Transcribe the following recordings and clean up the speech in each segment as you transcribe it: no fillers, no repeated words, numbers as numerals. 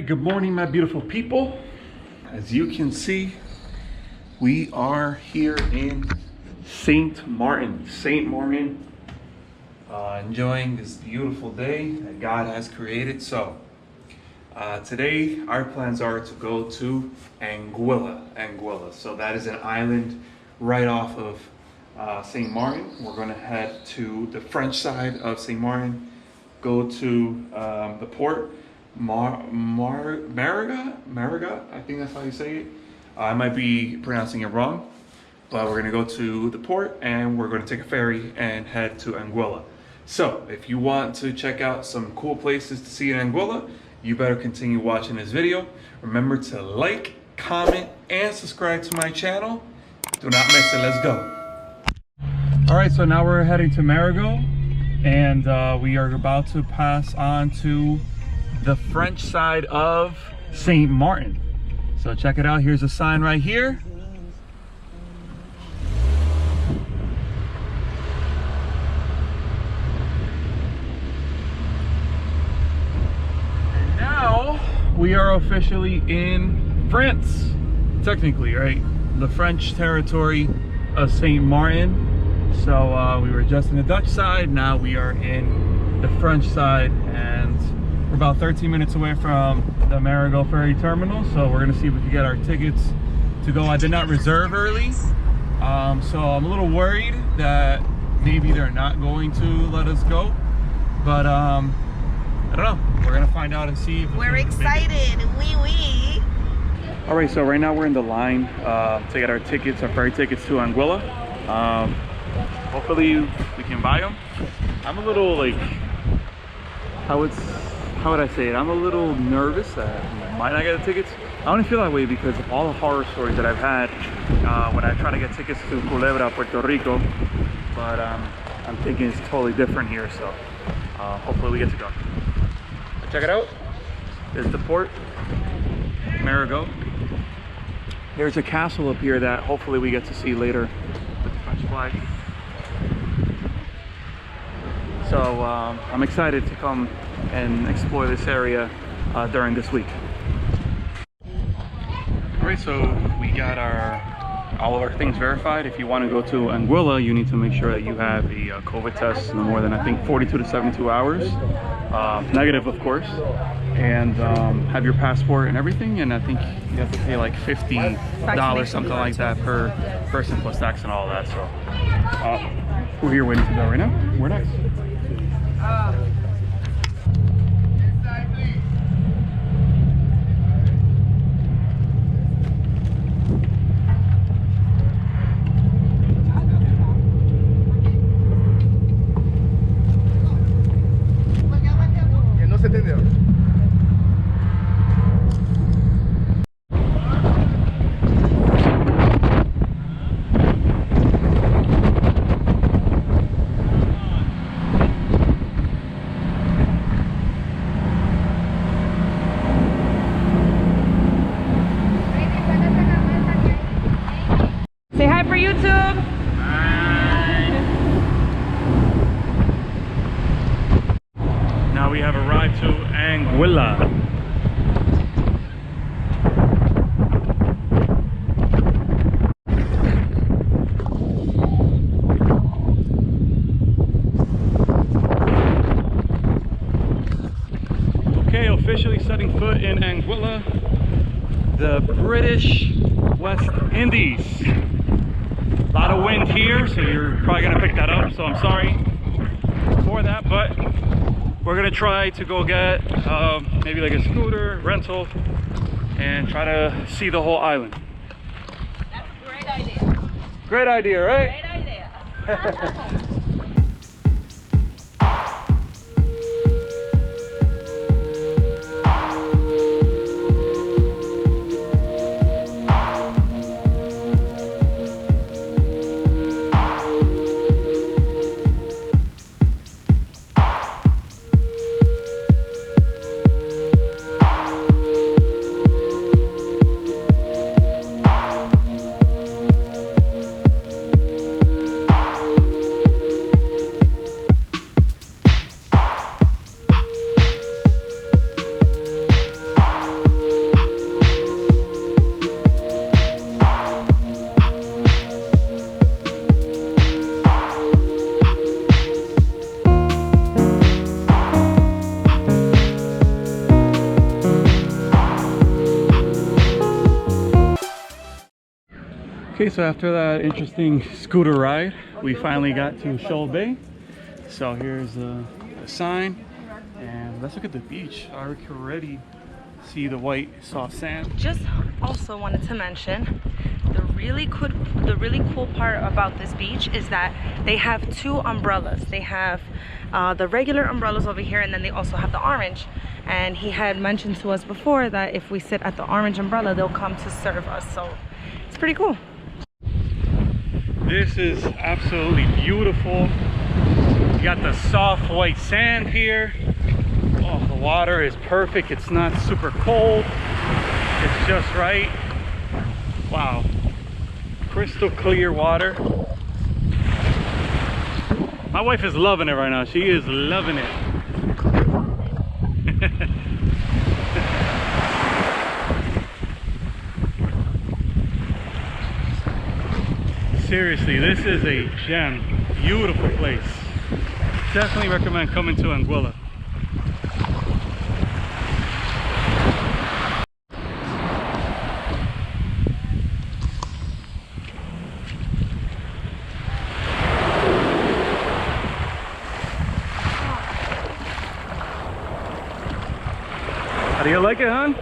good morning, my beautiful people. As you can see, we are here in St. Maarten, enjoying this beautiful day that God has created. So today our plans are to go to Anguilla. So that is an island right off of St. Maarten. We're going to head to the French side of St. Maarten, go to the port, Mariga, I think that's how you say it. I might be pronouncing it wrong, but we're gonna go to the port and we're gonna take a ferry and head to Anguilla. So if you want to check out some cool places to see in Anguilla, you better continue watching this video. Remember to like, comment, and subscribe to my channel. Do not miss it, let's go. All right, so now we're heading to Marigot, and we are about to pass on to the French side of St. Maarten. So check it out, here's a sign right here. And now we are officially in France, technically, right? The French territory of St. Maarten. So we were just in the Dutch side, now we are in the French side, and we're about 13 minutes away from the Marigot ferry terminal, so we're gonna see if we can get our tickets to go. I did not reserve early, so I'm a little worried that maybe they're not going to let us go, but I don't know. We're gonna find out and see. We're excited, wee. All right, so right now we're in the line to get our tickets, our ferry tickets to Anguilla. Hopefully we can buy them. I'm a little like, how would I say it? I'm a little nervous that I might not get the tickets. I only feel that way because of all the horror stories that I've had when I try to get tickets to Culebra, Puerto Rico. But I'm thinking it's totally different here, so hopefully we get to go. Check it out. There's the port, Marigot. There's a castle up here that hopefully we get to see later with the French flag. So I'm excited to come and explore this area during this week. All right, so we got all of our things verified. If you want to go to Anguilla, you need to make sure that you have a COVID test no more than, I think, 42 to 72 hours. Negative, of course. And have your passport and everything. And I think you have to pay like $50, something like that, per person plus tax and all that. So we're here waiting to go right now. We're next. No se entendió. Say hi for YouTube. Now we have arrived to Anguilla. Okay, officially setting foot in Anguilla, the British West Indies. A lot of wind here, so you're probably gonna pick that up, so I'm sorry for that, but we're gonna try to go get maybe like a scooter rental and try to see the whole island. That's a great idea. Great idea, right? Great idea. Okay, so after that interesting scooter ride, we finally got to Shoal Bay. So here's the sign, and let's look at the beach. I can already see the white soft sand. Just also wanted to mention the really cool part about this beach is that they have two umbrellas. They have the regular umbrellas over here, and then they also have the orange. And he had mentioned to us before that if we sit at the orange umbrella, they'll come to serve us. So it's pretty cool. This is absolutely beautiful. You got the soft white sand here. Oh, the water is perfect. It's not super cold. It's just right. Wow. Crystal clear water. My wife is loving it right now. She is loving it. Seriously, this is a gem. Beautiful place. Definitely recommend coming to Anguilla. How do you like it, hon?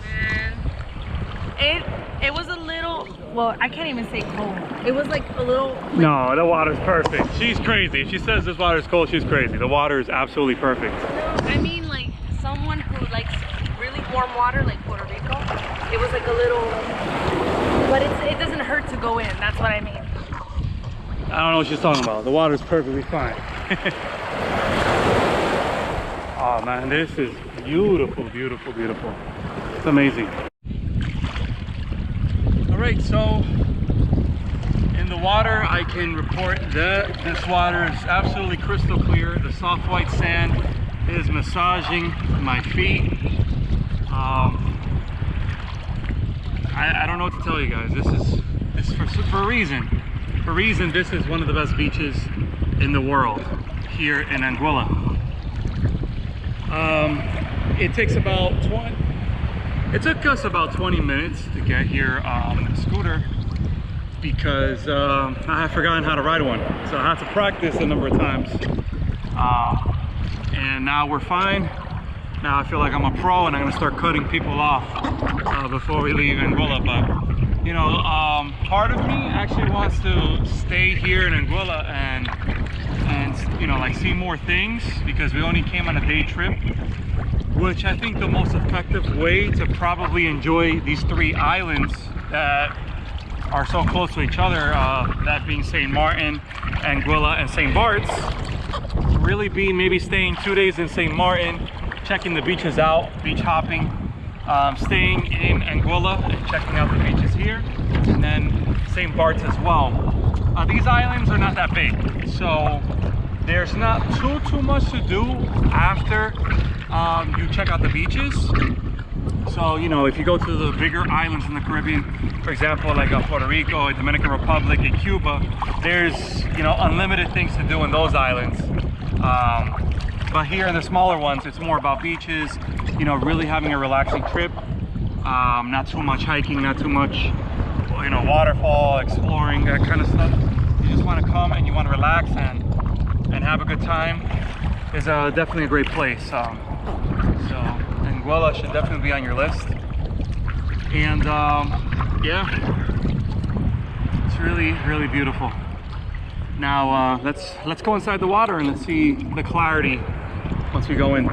Man, it was a little, well, I can't even say cold. It was like a little. No, the water's perfect. She's crazy. If she says this water's cold, she's crazy. The water is absolutely perfect. I mean, like someone who likes really warm water, like Puerto Rico. It was like a little, but it doesn't hurt to go in. That's what I mean. I don't know what she's talking about. The water's perfectly fine. Oh man, this is beautiful, beautiful, beautiful. It's amazing. All right, so in the water, I can report that this water is absolutely crystal clear. The soft white sand is massaging my feet. I don't know what to tell you guys. This is for a reason. For a reason, this is one of the best beaches in the world here in Anguilla. It took us about 20 minutes to get here on a scooter because I had forgotten how to ride one, so I had to practice a number of times, and now we're fine. Now I feel like I'm a pro and I'm gonna start cutting people off before we leave Anguilla. But you know, part of me actually wants to stay here in Anguilla and you know, like see more things, because we only came on a day trip, which I think the most effective way to probably enjoy these three islands that are so close to each other, that being St. Maarten, Anguilla, and St. Bart's, really be maybe staying 2 days in St. Maarten, checking the beaches out, beach hopping, staying in Anguilla and checking out the beaches here, and then St. Bart's as well. These islands are not that big, so there's not too much to do after you check out the beaches. So, you know, if you go to the bigger islands in the Caribbean, for example, like Puerto Rico, Dominican Republic, and Cuba, there's, you know, unlimited things to do in those islands. But here in the smaller ones, it's more about beaches, you know, really having a relaxing trip. Not too much hiking, not too much, you know, waterfall, exploring, that kind of stuff. You just want to come and you want to relax and have a good time. It's definitely a great place. So Anguilla should definitely be on your list. And yeah, it's really beautiful. Now let's go inside the water and let's see the clarity once we go in.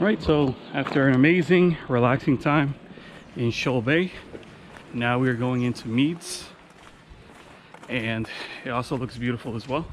Right, so after an amazing, relaxing time in Shoal Bay, now we're going into Meads, and it also looks beautiful as well.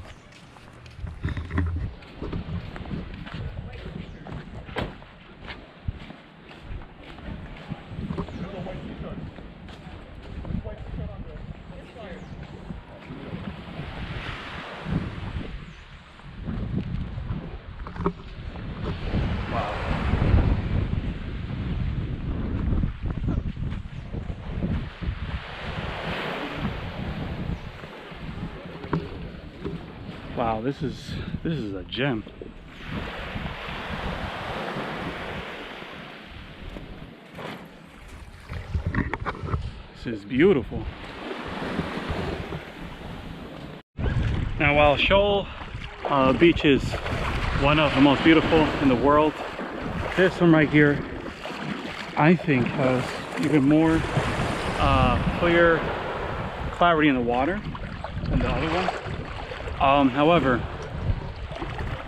Wow, this is a gem. This is beautiful. Now, while Shoal Beach is one of the most beautiful in the world, this one right here, I think, has even more clear clarity in the water than the other one. However,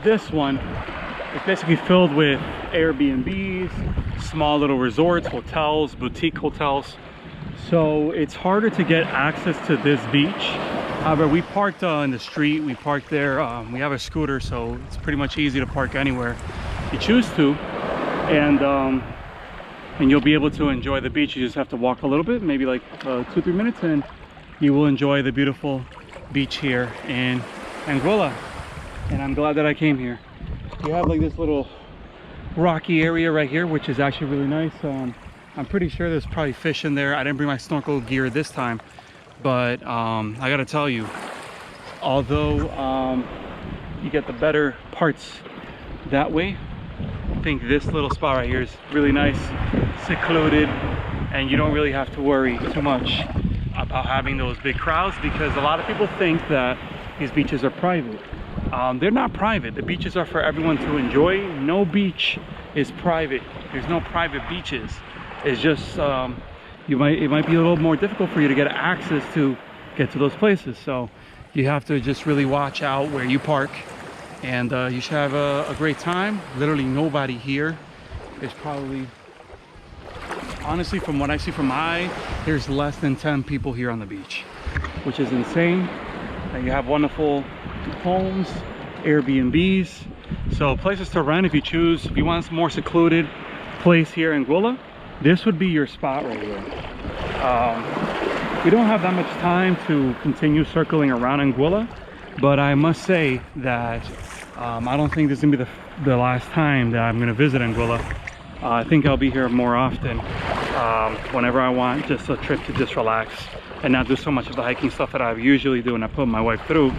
this one is basically filled with Airbnbs, small little resorts, hotels, boutique hotels. So it's harder to get access to this beach. However, we parked in the street, we parked there. We have a scooter, so it's pretty much easy to park anywhere you choose to. And you'll be able to enjoy the beach. You just have to walk a little bit, maybe like 2-3 minutes, and you will enjoy the beautiful beach here in Anguilla. And I'm glad that I came here. You have like this little rocky area right here, which is actually really nice. I'm pretty sure there's probably fish in there. I didn't bring my snorkel gear this time, but I gotta tell you, although you get the better parts that way, I think this little spot right here is really nice, secluded, and you don't really have to worry too much about having those big crowds, because a lot of people think that these beaches are private. They're not private. The beaches are for everyone to enjoy. No beach is private. There's no private beaches. It's just it might be a little more difficult for you to get access to get to those places. So you have to just really watch out where you park, and you should have a great time. Literally nobody here. It's probably, honestly, from what I see from my eye, there's less than 10 people here on the beach, which is insane. And you have wonderful homes, Airbnbs, so places to rent if you choose. If you want a more secluded place here in Anguilla, this would be your spot right here. We don't have that much time to continue circling around Anguilla, but I must say that I don't think this is gonna be the last time that I'm gonna visit Anguilla. I think I'll be here more often, whenever I want just a trip to just relax and not do so much of the hiking stuff that I usually do and I put my wife through.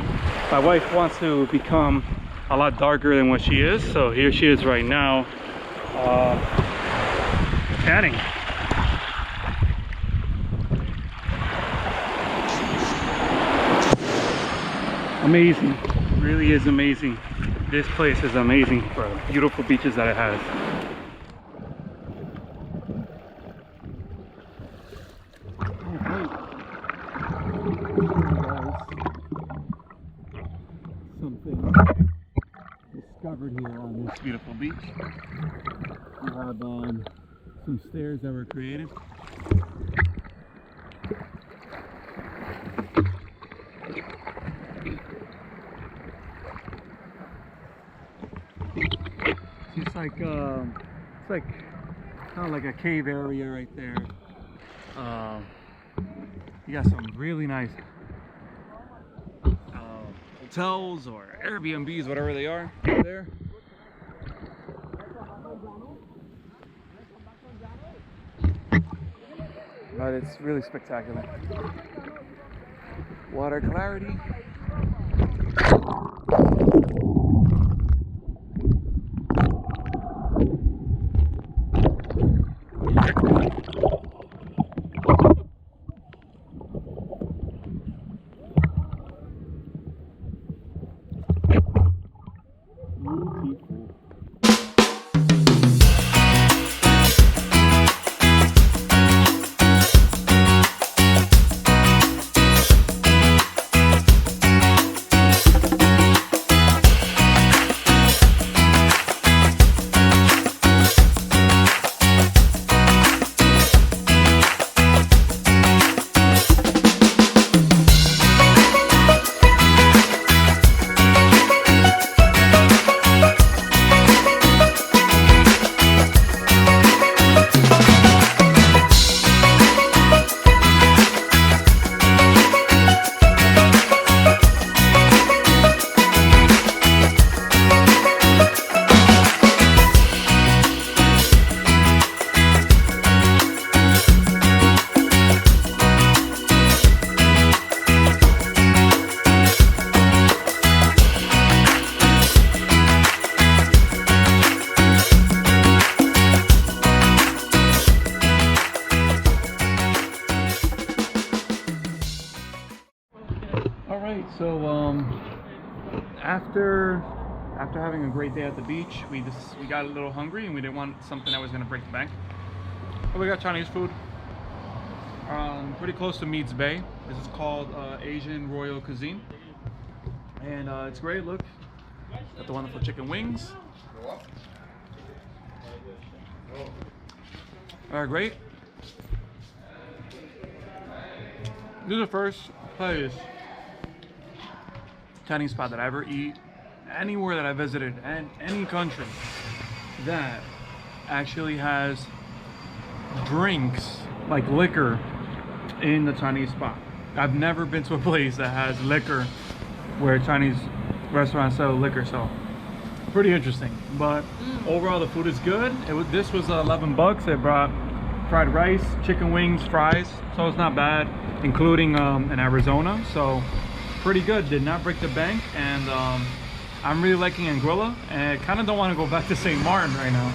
My wife wants to become a lot darker than what she is, so here she is right now, tanning. Amazing, really is amazing. This place is amazing for the beautiful beaches that it has. Something discovered here on this beautiful beach. We have some stairs that were created. It's like kind of like a cave area right there. You got some really nice hotels or Airbnbs, whatever they are, there. But it's really spectacular. Water clarity. All right, so after having a great day at the beach, we got a little hungry and we didn't want something that was gonna break the bank. But we got Chinese food. Pretty close to Meads Bay. This is called Asian Royal Cuisine, and it's great. Look, got the wonderful chicken wings. Great. This is the first place Chinese spot that I ever eat anywhere that I visited, and any country that actually has drinks like liquor in the Chinese spot. I've never been to a place that has liquor where Chinese restaurants sell liquor, so pretty interesting. But overall the food is good. This was 11 bucks. It brought fried rice, chicken wings, fries, so it's not bad, including in Arizona, so pretty good. Did not break the bank, and I'm really liking Anguilla, and I kind of don't want to go back to St. Maarten right now,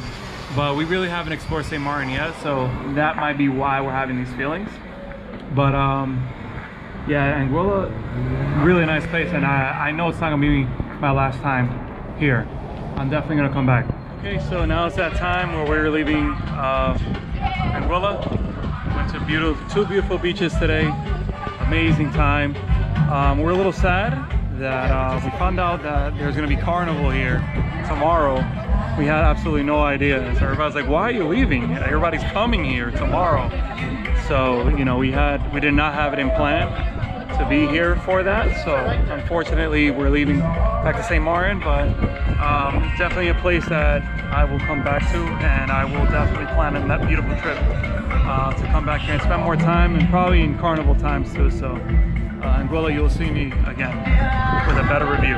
but we really haven't explored St. Maarten yet, so that might be why we're having these feelings. But yeah, Anguilla, really nice place, and I know it's not gonna be my last time here. I'm definitely gonna come back. Okay, so now it's that time where we're leaving Anguilla. Went to two beautiful beaches today. Amazing time. We're a little sad that we found out that there's gonna be carnival here tomorrow. We had absolutely no idea. So everybody's like, why are you leaving? Everybody's coming here tomorrow. So, you know, we did not have it in plan to be here for that. So unfortunately we're leaving back to St. Maarten, but it's definitely a place that I will come back to, and I will definitely plan on that beautiful trip to come back here and spend more time, and probably in carnival times too. So Anguilla, you'll see me again with a better review.